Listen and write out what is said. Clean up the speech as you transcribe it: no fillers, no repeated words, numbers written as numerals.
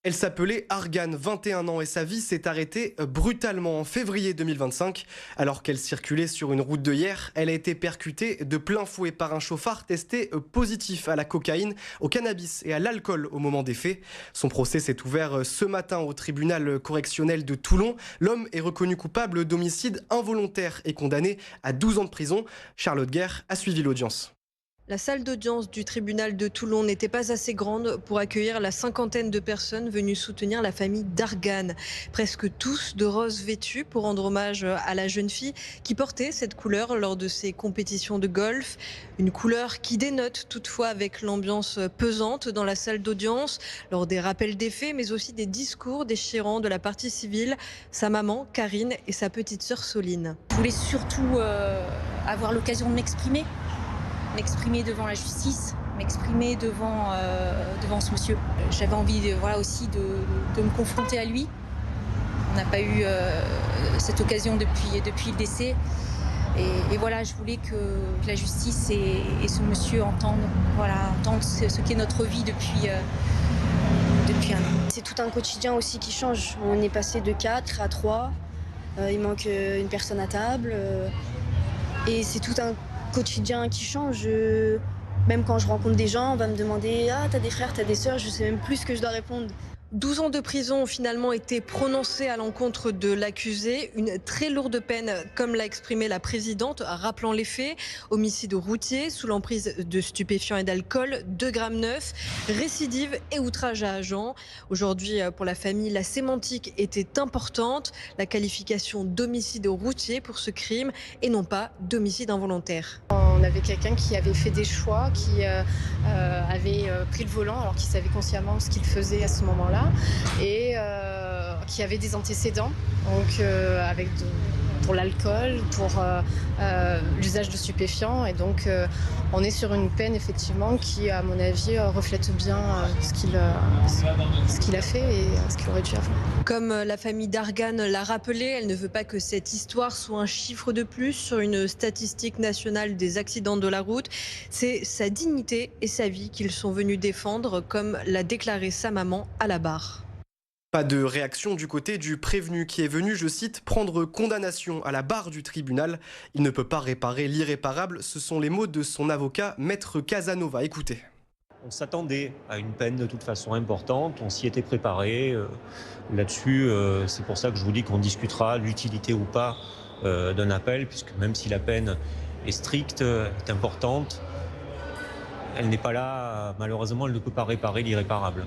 Elle s'appelait Argan, 21 ans, et sa vie s'est arrêtée brutalement en février 2025. Alors qu'elle circulait sur une route de Hyères, elle a été percutée de plein fouet par un chauffard testé positif à la cocaïne, au cannabis et à l'alcool au moment des faits. Son procès s'est ouvert ce matin au tribunal correctionnel de Toulon. L'homme est reconnu coupable d'homicide involontaire et condamné à 12 ans de prison. Charlotte Guerre a suivi l'audience. La salle d'audience du tribunal de Toulon n'était pas assez grande pour accueillir la cinquantaine de personnes venues soutenir la famille d'Argan. Presque tous de rose vêtus pour rendre hommage à la jeune fille qui portait cette couleur lors de ses compétitions de golf. Une couleur qui dénote toutefois avec l'ambiance pesante dans la salle d'audience lors des rappels des faits, mais aussi des discours déchirants de la partie civile, sa maman Karine et sa petite sœur Soline. Je voulais surtout avoir l'occasion de m'exprimer devant la justice, m'exprimer devant ce monsieur. J'avais envie aussi de me confronter à lui. On n'a pas eu cette occasion depuis le décès. Et voilà, je voulais que la justice et ce monsieur entendent ce qu'est notre vie depuis un an. C'est tout un quotidien aussi qui change. On est passé de 4 à 3. Il manque une personne à table. Et c'est tout un quotidien qui change. Même quand je rencontre des gens, on va me demander « Ah, t'as des frères, t'as des sœurs ?» Je sais même plus ce que je dois répondre. 12 ans de prison ont finalement été prononcés à l'encontre de l'accusé. Une très lourde peine, comme l'a exprimé la présidente, rappelant les faits. Homicide routier, sous l'emprise de stupéfiants et d'alcool, 2,9 grammes, récidive et outrage à agent. Aujourd'hui, pour la famille, la sémantique était importante. La qualification d'homicide routier pour ce crime et non pas d'homicide involontaire. On avait quelqu'un qui avait fait des choix, qui avait pris le volant alors qu'il savait consciemment ce qu'il faisait à ce moment-là et qui avait des antécédents donc, pour l'alcool, pour l'usage de stupéfiants. Et donc on est sur une peine effectivement qui, à mon avis, reflète bien ce qu'il a fait et ce qu'il aurait dû avoir. Comme la famille d'Argan l'a rappelé, elle ne veut pas que cette histoire soit un chiffre de plus sur une statistique nationale des accidents de la route. C'est sa dignité et sa vie qu'ils sont venus défendre, comme l'a déclaré sa maman à la barre. Pas de réaction du côté du prévenu qui est venu, je cite, prendre condamnation à la barre du tribunal. Il ne peut pas réparer l'irréparable. Ce sont les mots de son avocat, Maître Casanova. Écoutez. On s'attendait à une peine de toute façon importante, on s'y était préparé. Là-dessus, c'est pour ça que je vous dis qu'on discutera l'utilité ou pas d'un appel, puisque même si la peine est stricte, est importante, elle n'est pas là, malheureusement, elle ne peut pas réparer l'irréparable.